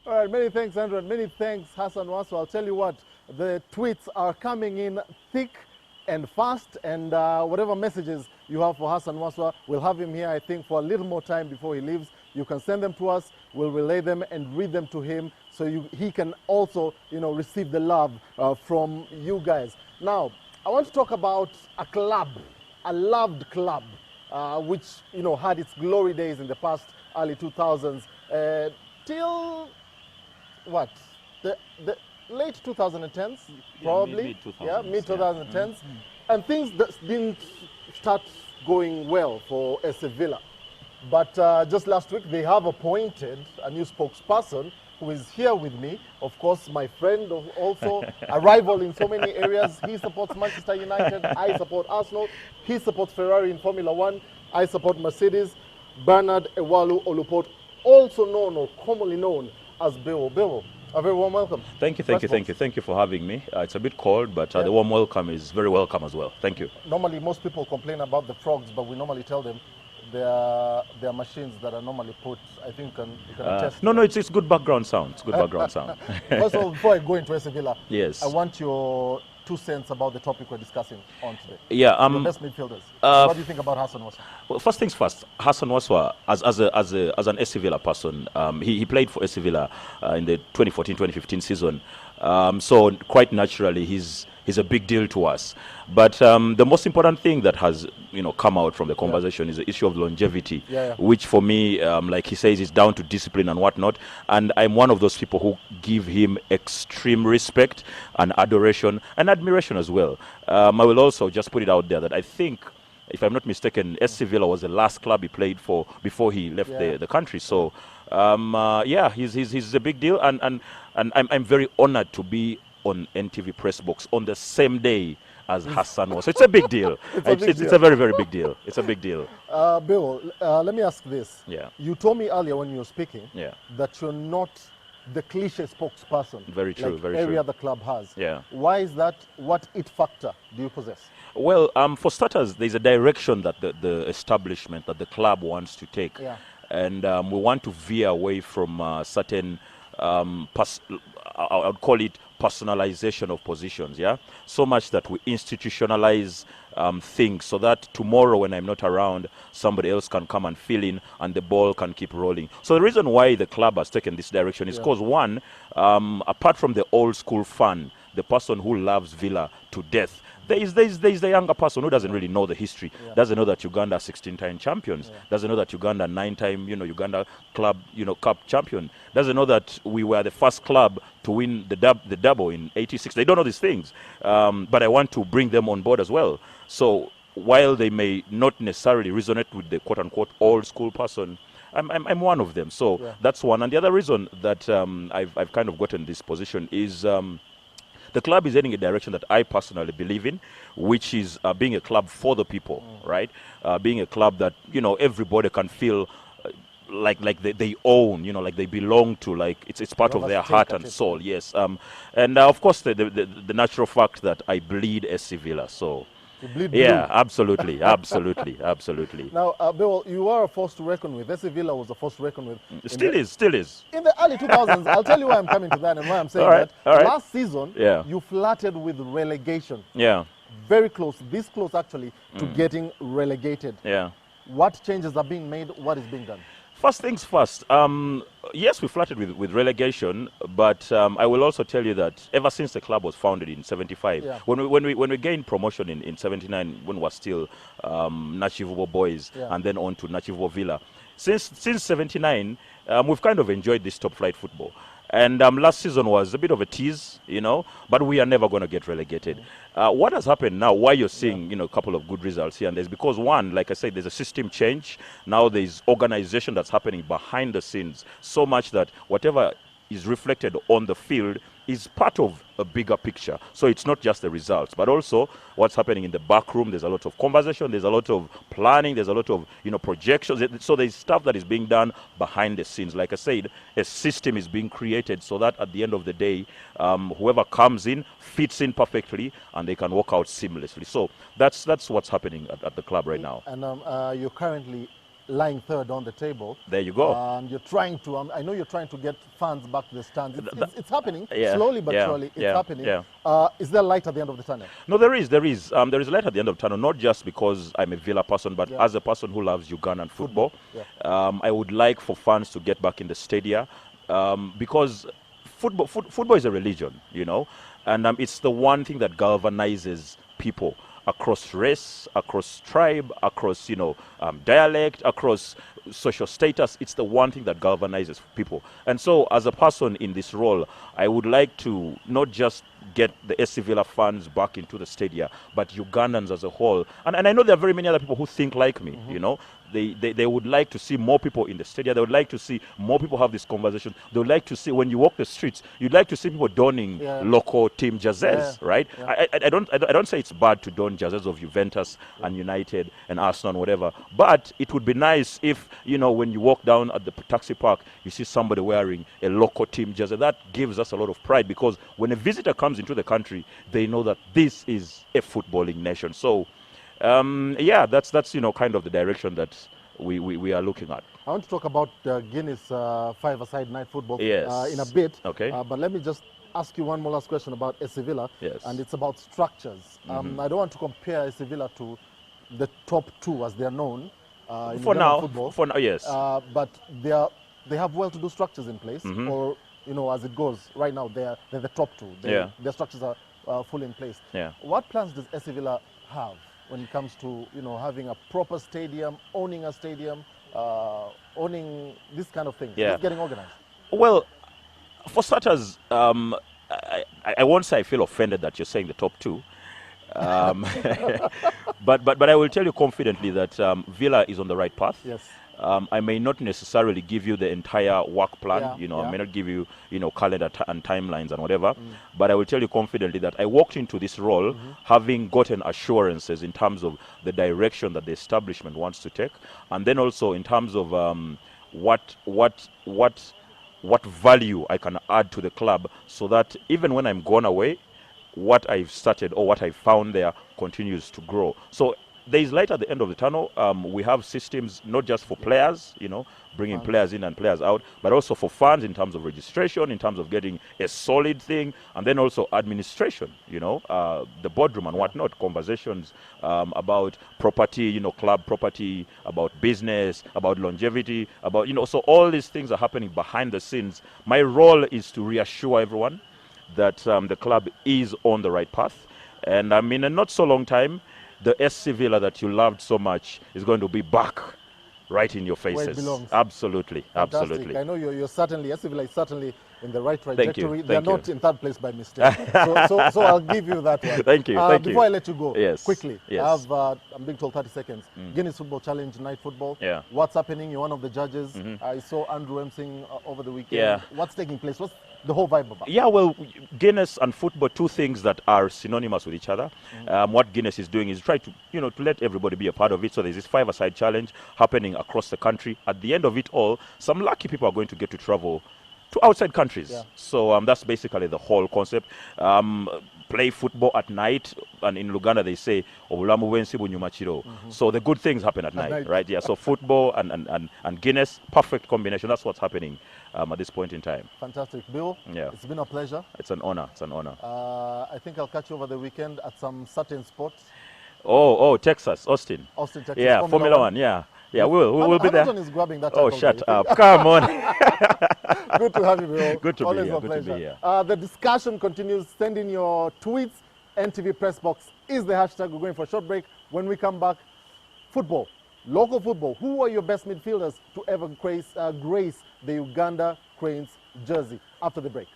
All right, many thanks, Andrew, and many thanks, Hassan Waso. I'll tell you what, the tweets are coming in thick and fast, and whatever messages you have for Hassan Waswa, we'll have him here, I think, for a little more time before he leaves. You can send them to us, we'll relay them and read them to him so he can also, receive the love from you guys. Now, I want to talk about a club, a loved club, which, had its glory days in the past early 2000s till, what, the late 2010s, probably. Mid-2010s. And things that didn't start going well for Sevilla. But just last week, they have appointed a new spokesperson who is here with me. Of course, my friend, also a rival in so many areas. He supports Manchester United. I support Arsenal. He supports Ferrari in Formula One. I support Mercedes. Bernard Ewalu Olupot, also known or commonly known as Bewo. Bewo, a very warm welcome. Thank you for having me. It's a bit cold, but the warm welcome is very welcome as well. Thank you. Normally, most people complain about the frogs, but we normally tell them there are machines that are normally put, I think, you can attest. No, it's good background sound. It's good background sound. First of all, before I go into Sevilla, yes, I want your 2 cents about the topic we're discussing on today. Yeah, your best midfielders. What do you think about Hassan Waswa? Well, first things first. Hassan Waswa, as an Sevilla person, he played for Sevilla in the 2014-2015 season. So quite naturally, he's a big deal to us. But the most important thing that has come out from the conversation is the issue of longevity, which for me, like he says, is down to discipline and whatnot. And I'm one of those people who give him extreme respect and adoration and admiration as well. I will also just put it out there that I think, if I'm not mistaken, Sevilla was the last club he played for before he left the country. So, he's a big deal, and I'm very honored to be on NTV Press Box on the same day as Hassan was. So it's a big deal. It's a very, very big deal. It's a big deal. Bill, let me ask this. Yeah. You told me earlier when you were speaking that you're not the cliche spokesperson. Very true, like very true. every other club has. Yeah. Why is that? What it factor do you possess? Well, for starters, there's a direction that the establishment, that the club wants to take. Yeah. And we want to veer away from certain, I would call it personalization of positions, so much that we institutionalize things so that tomorrow when I'm not around, somebody else can come and fill in and the ball can keep rolling. So the reason why the club has taken this direction is because, one, apart from the old school fan, the person who loves Villa to death, there's the younger person who doesn't really know the history, doesn't know that Uganda are 16-time champions, doesn't know that Uganda 9-time, Uganda club, cup champion, doesn't know that we were the first club to win the double in '86. They don't know these things, but I want to bring them on board as well. So while they may not necessarily resonate with the quote-unquote old school person, I'm one of them. So that's one. And the other reason that I've kind of gotten this position is the club is heading a direction that I personally believe in, which is being a club for the people, right? Being a club that, everybody can feel like they own, like they belong to, like it's part of their heart and soul, yes. And of course, the natural fact that I bleed Sevilla, so... absolutely, absolutely. Now, Bill, you are a force to reckon with. Sevilla was a force to reckon with. Still is. In the early 2000s, I'll tell you why I'm coming to that and why I'm saying that. Last season, you flirted with relegation. Yeah. Very close, this close actually, to getting relegated. Yeah. What changes are being made? What is being done? First things first, yes, we flirted with relegation, but I will also tell you that ever since the club was founded in '75, when we gained promotion in '79, when we were still Nachivubo boys, and then on to Nachivubo Villa, since '79, we've kind of enjoyed this top flight football. And last season was a bit of a tease, but we are never going to get relegated. What has happened now, why you're seeing, a couple of good results here and there, is because, one, like I said, there's a system change. Now there's organization that's happening behind the scenes, so much that whatever is reflected on the field is part of a bigger picture. So it's not just the results, but also what's happening in the back room. There's a lot of conversation, there's a lot of planning, there's a lot of projections. So there's stuff that is being done behind the scenes. Like I said, a system is being created so that at the end of the day, whoever comes in fits in perfectly and they can walk out seamlessly. So that's what's happening at the club right now. And you're currently lying third on the table. There you go. And you're trying to, I know you're trying to get fans back to the stands. It's happening, Yeah, slowly but yeah, surely, it's yeah, happening. yeah. Is there light at the end of the tunnel? No, there is a light at the end of the tunnel, not just because I'm a Villa person, but as a person who loves Ugandan football. I would like for fans to get back in the stadia, because football is a religion, you know, and it's the one thing that galvanizes people across race, across tribe, across, you know, dialect, across social status. It's the one thing that galvanizes people. And so as a person in this role, I would like to not just get the SC Villa fans back into the stadia, but Ugandans as a whole. And I know there are very many other people who think like me, you know. They would like to see more people in the stadium. They would like to see more people have this conversation. They would like to see, when you walk the streets, you'd like to see people donning local team jerseys, right? I don't say it's bad to don jerseys of Juventus and United and Arsenal and whatever, but it would be nice if, you know, when you walk down at the taxi park, you see somebody wearing a local team jersey. That gives us a lot of pride, because when a visitor comes into the country, they know that this is a footballing nation. So yeah, that's you know, kind of the direction that we are looking at. I want to talk about Guinness five-a-side night football in a bit. Okay. But let me just ask you one more last question about SC Villa. Yes. And it's about structures. I don't want to compare SC Villa to the top two as they are known in football. For now, yes. But they have well-to-do structures in place, or, you know, as it goes right now, they're the top two. Their structures are fully in place. Yeah. What plans does SC Villa have when it comes to, you know, having a proper stadium, owning a stadium, owning this kind of thing, just getting organized? Well, for starters, I won't say I feel offended that you're saying the top two, but I will tell you confidently that Villa is on the right path. Yes. I may not necessarily give you the entire work plan, you know, I may not give you, you know, calendar and timelines and whatever, but I will tell you confidently that I walked into this role having gotten assurances in terms of the direction that the establishment wants to take, and then also in terms of what value I can add to the club, so that even when I'm gone away, what I've started or what I found there continues to grow. So there is light at the end of the tunnel. We have systems not just for players, you know, bringing players in and players out, but also for fans in terms of registration, in terms of getting a solid thing, and then also administration, you know, the boardroom and whatnot, conversations about property, you know, club property, about business, about longevity, about, you know, so all these things are happening behind the scenes. My role is to reassure everyone that the club is on the right path. And in a not so long time, the SC Villa that you loved so much is going to be back right in your faces. Where it belongs. Absolutely, Fantastic. absolutely. I know you're certainly, SC Villa is certainly in the right trajectory. Thank They're you. not in third place by mistake. so I'll give you that one. Thank you, thank you. Before I let you go, Yes, quickly, yes. I have, I'm being told 30 seconds. Guinness Football Challenge, night football. Yeah. What's happening? You're one of the judges. I saw Andrew emceeing over the weekend. Yeah. What's taking place? What's the whole vibe about? Yeah, well, Guinness and football, two things that are synonymous with each other. What Guinness is doing is try to, you know, to let everybody be a part of it. So there's this five-a-side challenge happening across the country. At the end of it all, some lucky people are going to get to travel to outside countries. Yeah. So that's basically the whole concept. Play football at night, and in Luganda they say obulamu bwensi bunyuma kiro. So the good things happen at night, right? Yeah. So football and Guinness, perfect combination. That's what's happening at this point in time. Fantastic, Bill. Yeah. It's been a pleasure. It's an honor. It's an honor. I think I'll catch you over the weekend at some certain spot. Oh, Texas, Austin. Austin, Texas. Yeah, Formula One. Yeah. Yeah, we'll be there. Hamilton is grabbing that. Oh, shut up. Come on. Good to have you, Bill. Good to Always be here. a Good pleasure. to be here. The discussion continues. Send in your tweets. NTV Press Box is the hashtag. We're going for a short break. When we come back, football, local football. Who are your best midfielders to ever grace the Uganda Cranes jersey? After the break.